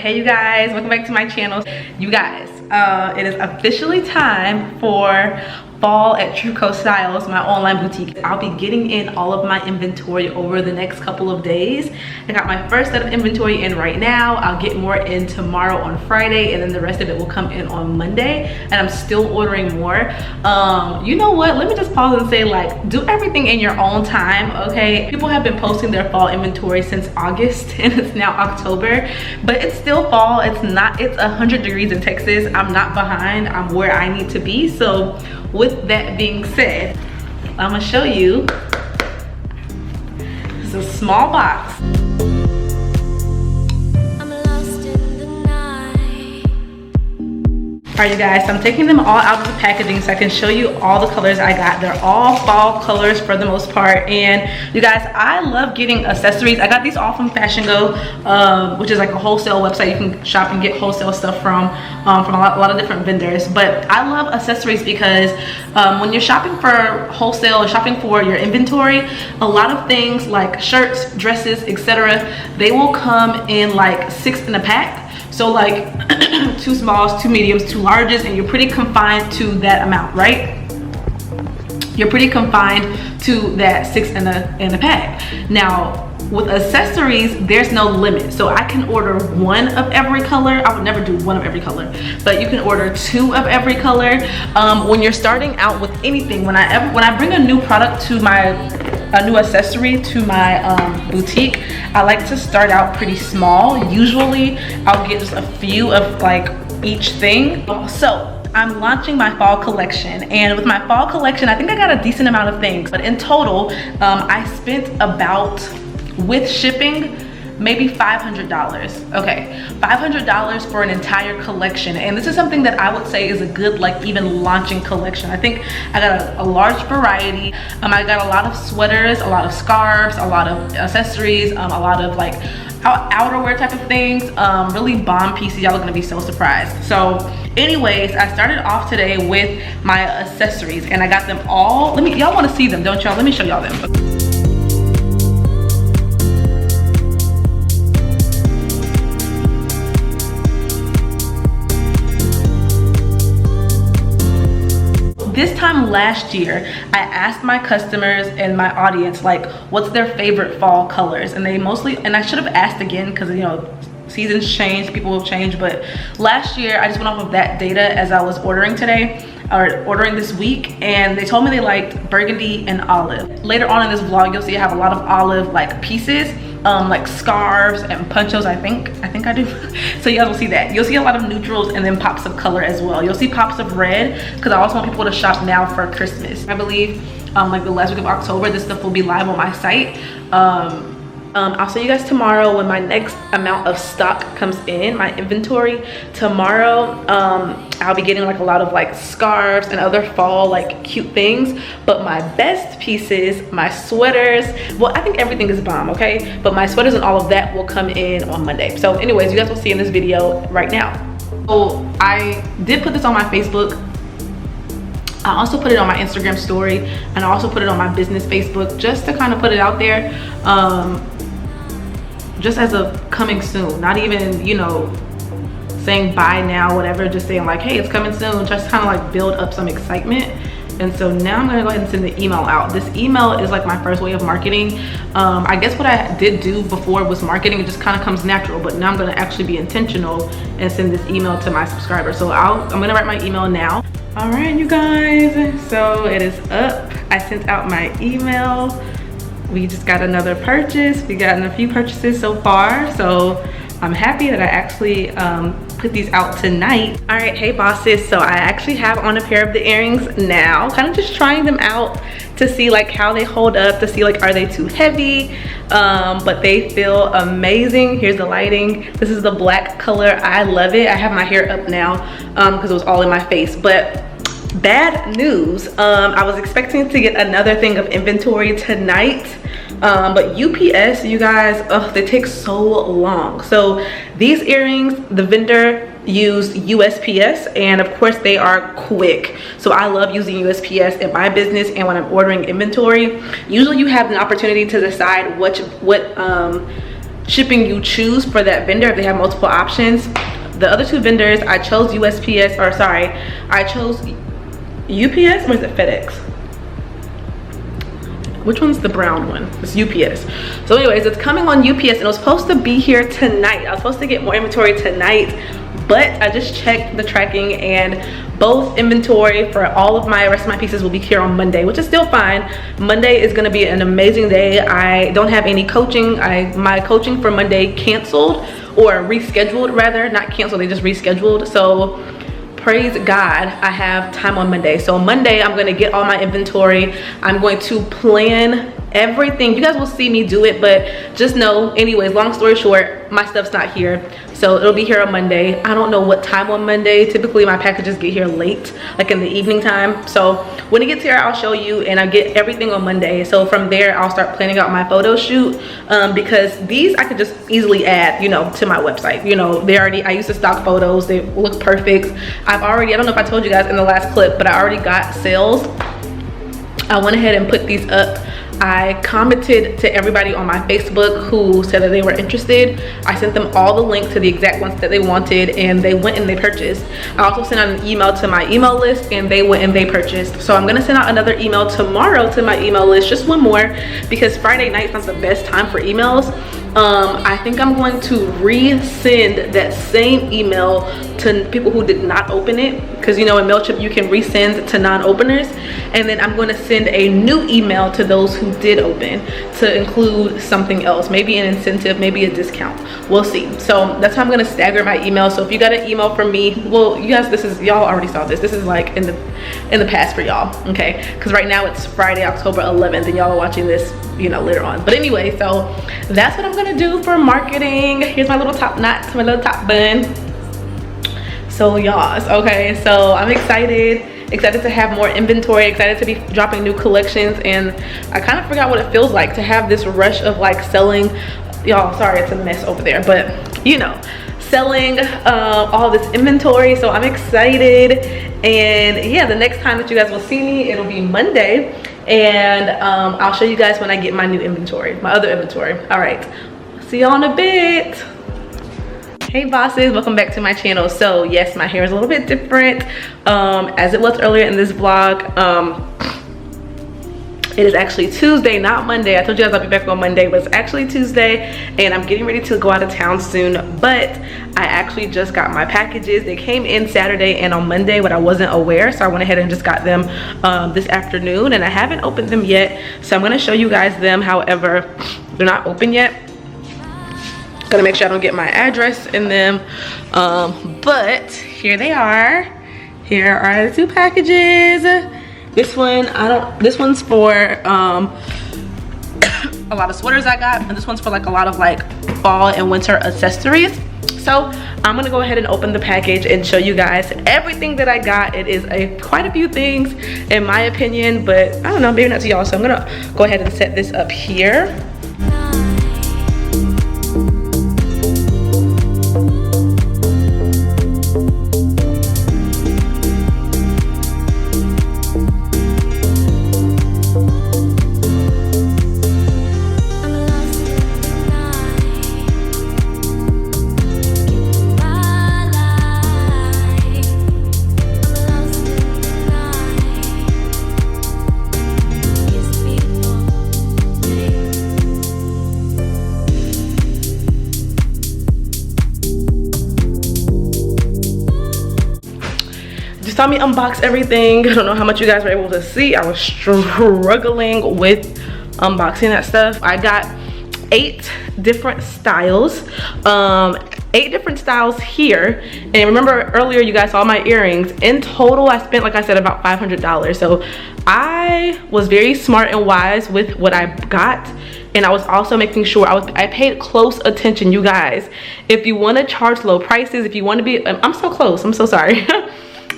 Hey you guys, welcome back to my channel. You guys, it is officially time for fall at True Co Styles, my online boutique. I'll be getting in all of my inventory over the next couple of days. I got my first set of inventory in right now. I'll get more in tomorrow on Friday, and then the rest of it will come in on Monday, and I'm still ordering more. You know what, let me just pause and say, like, do everything in your own time, okay? People have been posting their fall inventory since August and it's now October, but it's still fall. It's 100 degrees in Texas. I'm not behind, I'm where I need to be. So with that being said, I'm gonna show you. This is a small box. All right, you guys, so I'm taking them all out of the packaging so I can show you all the colors I got. They're all fall colors for the most part. And you guys, I love getting accessories. I got these all from Fashion Go, which is like a wholesale website you can shop and get wholesale stuff from a lot of different vendors. But I love accessories because when you're shopping for wholesale or shopping for your inventory, a lot of things like shirts, dresses, etc., they will come in like 6 in a pack. So like 2 smalls, 2 mediums, 2 larges, and you're pretty confined to that amount, right? You're pretty confined to that 6 in a pack. Now, with accessories, there's no limit. So I can order 1 of every color. I would never do 1 of every color, but you can order 2 of every color. When you're starting out with anything, when I bring a new product to a new accessory to my boutique, I like to start out pretty small. Usually I'll get just a few of like each thing. So I'm launching my fall collection, and with my fall collection, I think I got a decent amount of things, but in total, I spent about, with shipping, maybe $500. Okay, $500 for an entire collection. And this is something that I would say is a good, like, even launching collection. I think I got a large variety. I got a lot of sweaters, a lot of scarves, a lot of accessories, a lot of like outerwear type of things, really bomb pieces. Y'all are gonna be so surprised. So anyways, I started off today with my accessories, and I got them all. Y'all want to see them, don't y'all? Let me show y'all them. This time last year, I asked my customers and my audience, like, what's their favorite fall colors? And they mostly, and I should have asked again because, you know, seasons change, people will change, but last year I just went off of that data as I was ordering today, or ordering this week, and they told me they liked burgundy and olive. Later on in this vlog, you'll see I have a lot of olive like pieces, like scarves and ponchos. I think I do. So you guys will see that. You'll see a lot of neutrals and then pops of color as well. You'll see pops of red because I also want people to shop now for Christmas. I believe like the last week of October, this stuff will be live on my site. I'll see you guys tomorrow when my next amount of stock comes in, my inventory. Tomorrow, I'll be getting like a lot of like scarves and other fall like cute things. But my best pieces, my sweaters, well, I think everything is bomb, okay? But my sweaters and all of that will come in on Monday. So anyways, you guys will see in this video right now. So I did put this on my Facebook. I also put it on my Instagram story, and I also put it on my business Facebook, just to kind of put it out there, just as a coming soon. Not even, you know, saying buy now, whatever, just saying like, hey, it's coming soon, just kind of like build up some excitement. And so now I'm gonna go ahead and send the email out. This email is like my first way of marketing. I guess what I did do before was marketing, it just kind of comes natural, but now I'm gonna actually be intentional and send this email to my subscribers. So I'm gonna write my email now. All right, you guys, so it is up. I sent out my email. We just got another purchase. We gotten a few purchases so far, so I'm happy that I actually put these out tonight. All right, hey bosses, so I actually have on a pair of the earrings now, kind of just trying them out to see like how they hold up, to see like, are they too heavy? But they feel amazing. Here's the lighting. This is the black color. I love it. I have my hair up now because it was all in my face. But bad news, I was expecting to get another thing of inventory tonight, but UPS, you guys, they take so long. So these earrings, the vendor used USPS, and of course they are quick. So I love using USPS in my business and when I'm ordering inventory. Usually you have an opportunity to decide what shipping you choose for that vendor if they have multiple options. The other 2 vendors, I chose USPS, or sorry, I chose UPS, or is it FedEx? Which one's the brown one? It's UPS. So anyways, it's coming on UPS, and it was supposed to be here tonight. I was supposed to get more inventory tonight, but I just checked the tracking, and both inventory for all of my rest of my pieces will be here on Monday, which is still fine. Monday is going to be an amazing day. I don't have any coaching. My coaching for Monday canceled, or rescheduled rather, not canceled, they just rescheduled. So praise God, I have time on Monday. So Monday, I'm gonna get all my inventory. I'm going to plan everything. You guys will see me do it, but just know, anyways, long story short, my stuff's not here. So it'll be here on Monday. I don't know what time on Monday. Typically my packages get here late, like in the evening time. So when it gets here, I'll show you, and I'll get everything on Monday. So from there, I'll start planning out my photo shoot, because these I could just easily add, you know, to my website. You know, I used to stock photos. They look perfect. I don't know if I told you guys in the last clip, but I already got sales. I went ahead and put these up. I commented to everybody on my Facebook who said that they were interested. I sent them all the link to the exact ones that they wanted, and they went and they purchased. I also sent out an email to my email list, and they went and they purchased. So I'm gonna send out another email tomorrow to my email list, just one more, because Friday night's not the best time for emails. I think I'm going to resend that same email to people who did not open it, because you know in MailChimp you can resend to non-openers, and then I'm going to send a new email to those who did open to include something else, maybe an incentive, maybe a discount. We'll see. So that's how I'm going to stagger my email. So if you got an email from me, well, you guys, y'all already saw this. This is like in the past for y'all, okay? Because right now it's Friday, October 11th, and y'all are watching this, you know, later on. But anyway, so that's what I'm gonna do for marketing. Here's my little top knot, my little top bun. So y'all, okay, so I'm excited to have more inventory, excited to be dropping new collections, and I kind of forgot what it feels like to have this rush of like selling. Y'all, sorry, it's a mess over there, but you know, selling all this inventory. So I'm excited, and yeah, the next time that you guys will see me, it'll be Monday, and I'll show you guys when I get my new inventory, my other inventory. All right, see y'all in a bit. Hey bosses, welcome back to my channel. So yes, my hair is a little bit different as it was earlier in this vlog. It is actually Tuesday, not Monday. I told you guys I'll be back on Monday, but it's actually Tuesday, and I'm getting ready to go out of town soon. But I actually just got my packages. They came in Saturday and on Monday, but I wasn't aware, so I went ahead and just got them this afternoon, and I haven't opened them yet. So I'm gonna show you guys them. However, they're not open yet. Gonna make sure I don't get my address in them, but here they are. Here are the two packages. This one's for a lot of sweaters I got, and this one's for like a lot of like fall and winter accessories. So I'm gonna go ahead and open the package and show you guys everything that I got. It is quite a few things in my opinion, but I don't know, maybe not to y'all. So I'm gonna go ahead and set this up here. Saw me unbox everything. I don't know how much you guys were able to see. I was struggling with unboxing that stuff. I got 8 different styles, 8 different styles here. And remember earlier you guys saw my earrings. In total I spent, like I said, about $500. So I was very smart and wise with what I got, and I was also making sure I paid close attention. You guys, if you want to charge low prices, if you want to be, I'm so close, I'm so sorry.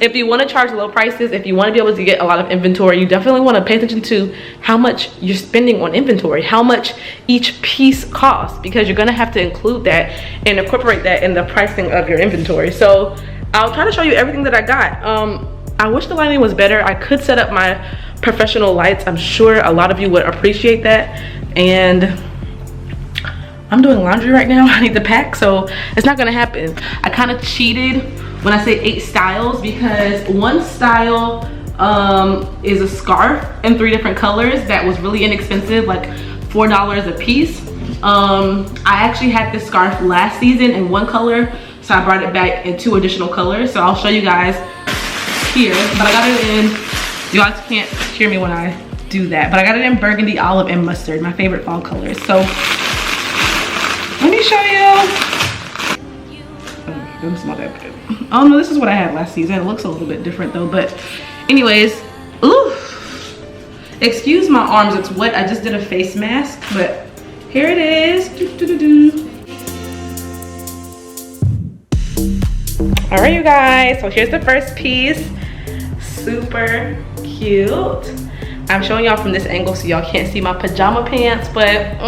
If you want to charge low prices, if you want to be able to get a lot of inventory, you definitely want to pay attention to how much you're spending on inventory, how much each piece costs, because you're going to have to include that and incorporate that in the pricing of your inventory. So I'll try to show you everything that I got. I wish the lighting was better. I could set up my professional lights. I'm sure a lot of you would appreciate that. And I'm doing laundry right now. I need to pack, so it's not gonna happen. I kind of cheated when I say 8 styles because one style is a scarf in 3 different colors that was really inexpensive, like $4 a piece. I actually had this scarf last season in 1 color, so I brought it back in 2 additional colors. So I'll show you guys here, but I got it in, you guys can't hear me when I do that, but I got it in burgundy, olive, and mustard, my favorite fall colors. So let me show you. Oh, doesn't smell that good. Oh no, this is what I had last season. It looks a little bit different though, but anyways, ooh, excuse my arms, it's wet. I just did a face mask, but here it is. All right, you guys, so here's the first piece. Super cute. I'm showing y'all from this angle so y'all can't see my pajama pants, but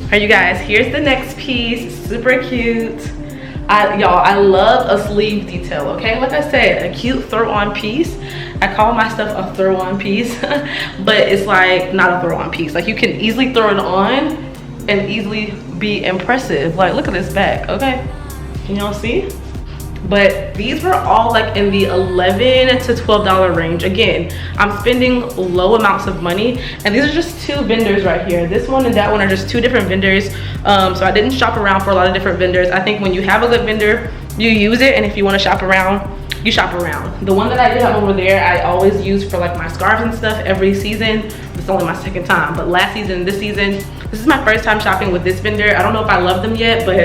Alright, you guys, here's the next piece. Super cute. Y'all, I love a sleeve detail, okay? Like I said, a cute throw-on piece. I call my stuff a throw-on piece, but it's like not a throw-on piece. Like you can easily throw it on and easily be impressive. Like look at this back, okay? Can y'all see? But these were all like in the $11 to $12 range. Again, I'm spending low amounts of money, and these are just 2 vendors right here. This one and that one are just 2 different vendors. So I didn't shop around for a lot of different vendors. I think when you have a good vendor, you use it, and if you want to shop around, you shop around. The one that I do have over there, I always use for like my scarves and stuff every season. It's only my 2nd time, but last season, this is my 1st time shopping with this vendor. I don't know if I love them yet, but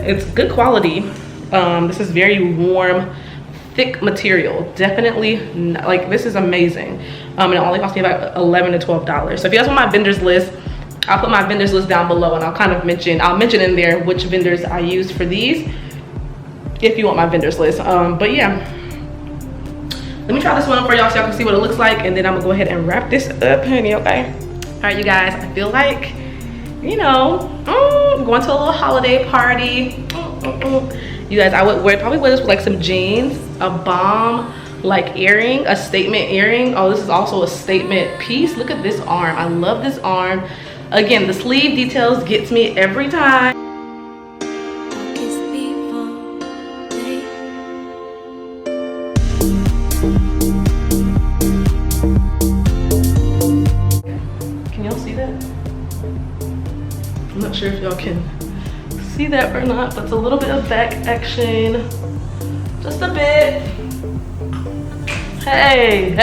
it's good quality. This is very warm, thick material. Definitely, like this is amazing. And it only cost me about $11 to $12. So if you guys want my vendors list, I'll put my vendors list down below, and I'll mention in there which vendors I used for these, if you want my vendors list. But yeah, let me try this one on for y'all so y'all can see what it looks like, and then I'm gonna go ahead and wrap this up, honey, okay? All right, you guys, I feel like, you know, going to a little holiday party. You guys, I would probably wear this with like some jeans, a bomb like earring, a statement earring. Oh, this is also a statement piece. Look at this arm. I love this arm. Again, the sleeve details gets me every time. Can y'all see that? I'm not sure if y'all can see that or not, but it's a little bit of back action, just a bit. Hey.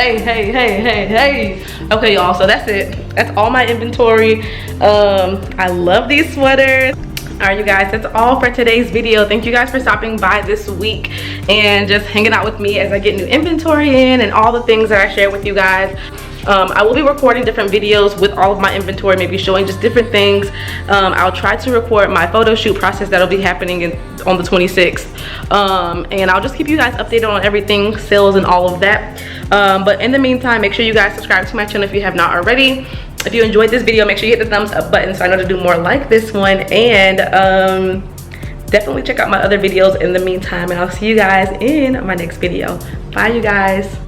Okay, y'all, so that's it. That's all my inventory. I love these sweaters. All right, you guys, that's all for today's video. Thank you guys for stopping by this week and just hanging out with me as I get new inventory in and all the things that I share with you guys. I will be recording different videos with all of my inventory, maybe showing just different things. I'll try to record my photo shoot process that'll be happening on the 26th. And I'll just keep you guys updated on everything, sales and all of that. But in the meantime, make sure you guys subscribe to my channel if you have not already. If you enjoyed this video, make sure you hit the thumbs up button so I know to do more like this one. And definitely check out my other videos in the meantime. And I'll see you guys in my next video. Bye, you guys.